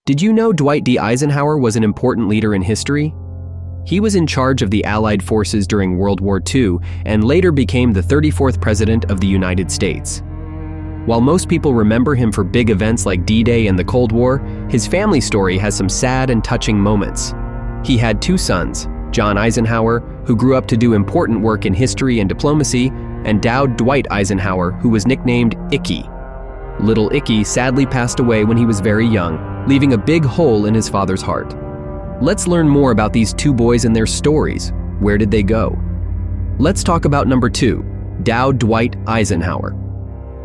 Did you know Dwight D. Eisenhower was an important leader in history? He was in charge of the Allied forces during World War II and later became the 34th President of the United States. While most people remember him for big events like D-Day and the Cold War, his family story has some sad and touching moments. He had two sons, John Eisenhower, who grew up to do important work in history and diplomacy, and Dowd Dwight Eisenhower, who was nicknamed IKE. Little IKE sadly passed away when he was very young, leaving a big hole in his father's heart. Let's learn more about these two boys and their stories. Where did they go? Let's talk about number 2, Dowd Dwight Eisenhower.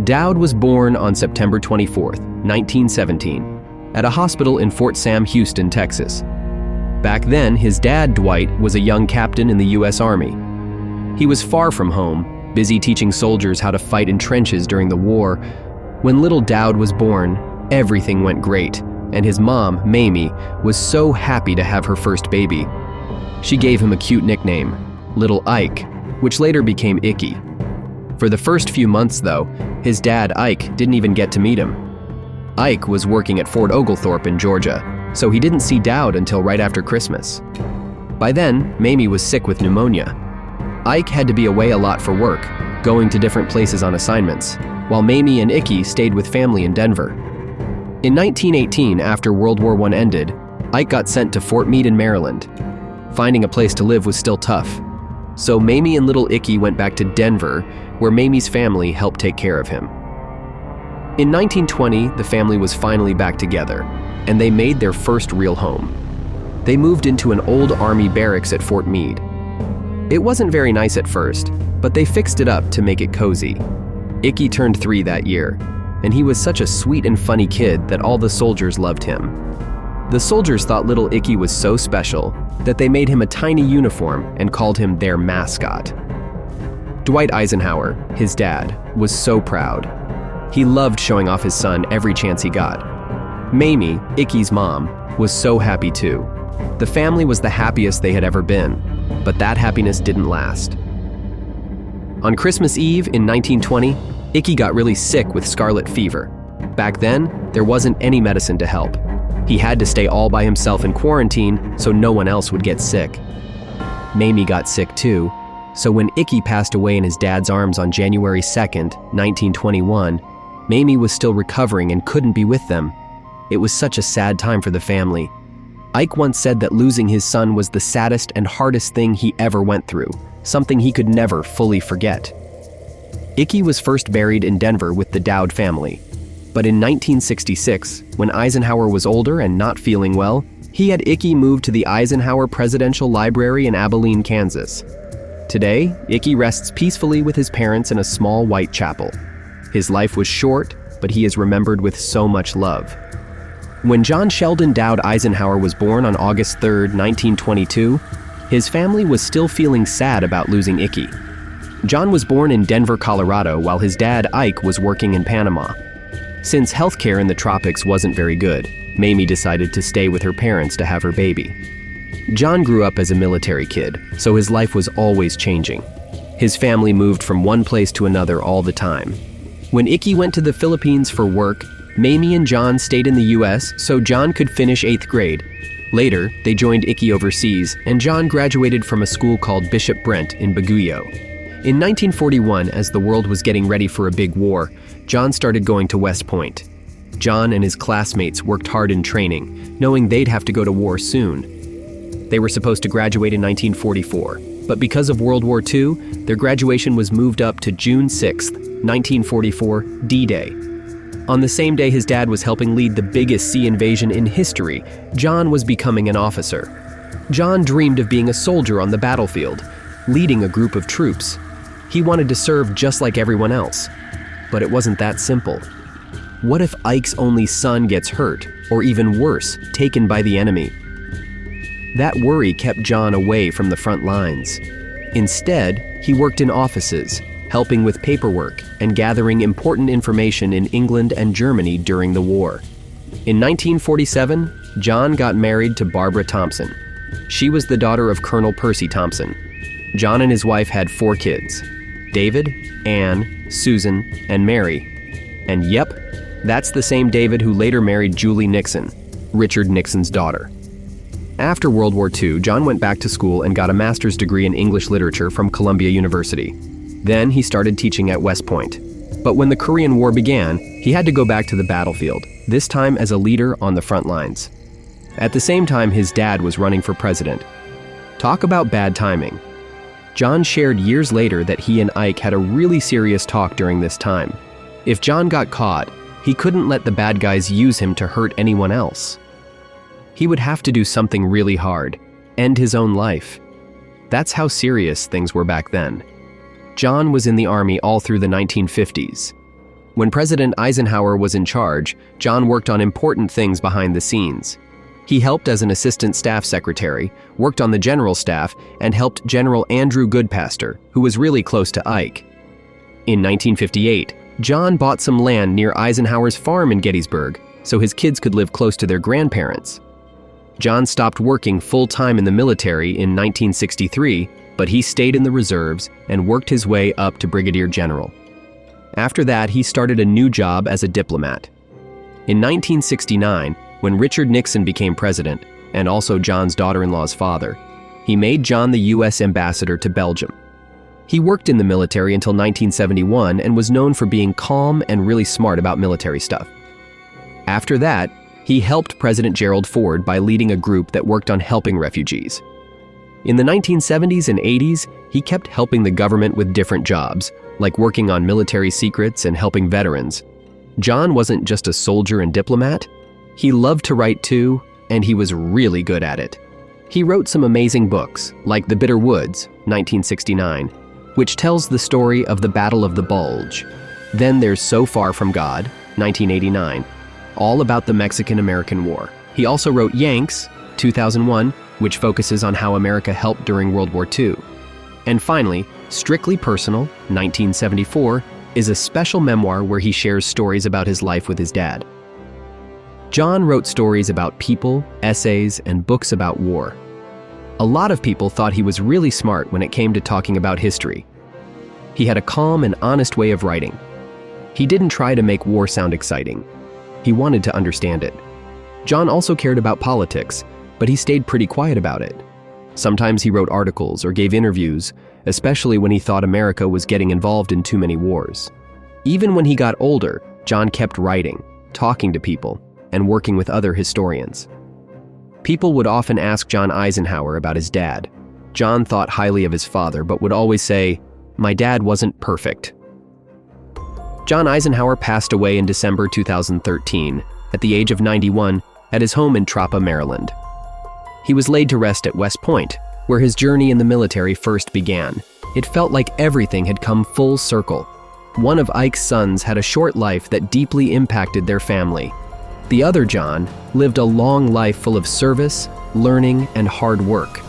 Dowd was born on September 24, 1917, at a hospital in Fort Sam Houston, Texas. Back then, his dad, Dwight, was a young captain in the U.S. Army. He was far from home, busy teaching soldiers how to fight in trenches during the war. When little Dowd was born, everything went great, and his mom, Mamie, was so happy to have her first baby. She gave him a cute nickname, Little Ike, which later became IKE. For the first few months, though, his dad, Ike, didn't even get to meet him. Ike was working at Fort Oglethorpe in Georgia, so he didn't see Dowd until right after Christmas. By then, Mamie was sick with pneumonia. Ike had to be away a lot for work, going to different places on assignments, while Mamie and IKE stayed with family in Denver. In 1918, after World War I ended, Ike got sent to Fort Meade in Maryland. Finding a place to live was still tough, so Mamie and little IKE went back to Denver, where Mamie's family helped take care of him. In 1920, the family was finally back together, and they made their first real home. They moved into an old Army barracks at Fort Meade. It wasn't very nice at first, but they fixed it up to make it cozy. IKE turned 3 that year, and he was such a sweet and funny kid that all the soldiers loved him. The soldiers thought little IKE was so special that they made him a tiny uniform and called him their mascot. Dwight Eisenhower, his dad, was so proud. He loved showing off his son every chance he got. Mamie, IKE's mom, was so happy too. The family was the happiest they had ever been, but that happiness didn't last. On Christmas Eve in 1920, IKE got really sick with scarlet fever. Back then, there wasn't any medicine to help. He had to stay all by himself in quarantine so no one else would get sick. Mamie got sick too, so when IKE passed away in his dad's arms on January 2nd, 1921, Mamie was still recovering and couldn't be with them. It was such a sad time for the family. Ike once said that losing his son was the saddest and hardest thing he ever went through, something he could never fully forget. IKE was first buried in Denver with the Dowd family. But in 1966, when Eisenhower was older and not feeling well, he had IKE moved to the Eisenhower Presidential Library in Abilene, Kansas. Today, IKE rests peacefully with his parents in a small white chapel. His life was short, but he is remembered with so much love. When John Sheldon Dowd Eisenhower was born on August 3, 1922, his family was still feeling sad about losing IKE. John was born in Denver, Colorado, while his dad, Ike, was working in Panama. Since healthcare in the tropics wasn't very good, Mamie decided to stay with her parents to have her baby. John grew up as a military kid, so his life was always changing. His family moved from one place to another all the time. When IKE went to the Philippines for work, Mamie and John stayed in the U.S. so John could finish 8th grade. Later, they joined IKE overseas, and John graduated from a school called Bishop Brent in Baguio. In 1941, as the world was getting ready for a big war, John started going to West Point. John and his classmates worked hard in training, knowing they'd have to go to war soon. They were supposed to graduate in 1944, but because of World War II, their graduation was moved up to June 6, 1944, D-Day. On the same day his dad was helping lead the biggest sea invasion in history, John was becoming an officer. John dreamed of being a soldier on the battlefield, leading a group of troops. He wanted to serve just like everyone else. But it wasn't that simple. What if Ike's only son gets hurt, or even worse, taken by the enemy? That worry kept John away from the front lines. Instead, he worked in offices, helping with paperwork and gathering important information in England and Germany during the war. In 1947, John got married to Barbara Thompson. She was the daughter of Colonel Percy Thompson. John and his wife had 4 kids: David, Anne, Susan, and Mary. And yep, that's the same David who later married Julie Nixon. Richard Nixon's daughter. After World War II, John went back to school and got a master's degree in English literature from Columbia University. Then he started teaching at West Point. But when the Korean War began, he had to go back to the battlefield, this time as a leader on the front lines. At the same time, his dad was running for president. Talk about bad timing. John shared years later that he and Ike had a really serious talk during this time. If John got caught, he couldn't let the bad guys use him to hurt anyone else. He would have to do something really hard, end his own life. That's how serious things were back then. John was in the army all through the 1950s. When President Eisenhower was in charge, John worked on important things behind the scenes. He helped as an assistant staff secretary, worked on the general staff, and helped General Andrew Goodpaster, who was really close to Ike. In 1958, John bought some land near Eisenhower's farm in Gettysburg so his kids could live close to their grandparents. John stopped working full-time in the military in 1963, but he stayed in the reserves and worked his way up to brigadier general. After that, he started a new job as a diplomat. In 1969, when Richard Nixon became president, and also John's daughter-in-law's father, he made John the U.S. ambassador to Belgium. He worked in the military until 1971 and was known for being calm and really smart about military stuff. After that, he helped President Gerald Ford by leading a group that worked on helping refugees. In the 1970s and 80s, he kept helping the government with different jobs, like working on military secrets and helping veterans. John wasn't just a soldier and diplomat. He loved to write too, and he was really good at it. He wrote some amazing books, like The Bitter Woods, 1969, which tells the story of the Battle of the Bulge. Then there's So Far From God, 1989, all about the Mexican-American War. He also wrote Yanks, 2001, which focuses on how America helped during World War II. And finally, Strictly Personal, 1974, is a special memoir where he shares stories about his life with his dad. John wrote stories about people, essays, and books about war. A lot of people thought he was really smart when it came to talking about history. He had a calm and honest way of writing. He didn't try to make war sound exciting. He wanted to understand it. John also cared about politics, but he stayed pretty quiet about it. Sometimes he wrote articles or gave interviews, especially when he thought America was getting involved in too many wars. Even when he got older, John kept writing, talking to people, and working with other historians. People would often ask John Eisenhower about his dad. John thought highly of his father, but would always say, "My dad wasn't perfect." John Eisenhower passed away in December 2013, at the age of 91, at his home in Trapa, Maryland. He was laid to rest at West Point, where his journey in the military first began. It felt like everything had come full circle. One of Ike's sons had a short life that deeply impacted their family. The other John lived a long life full of service, learning, and hard work.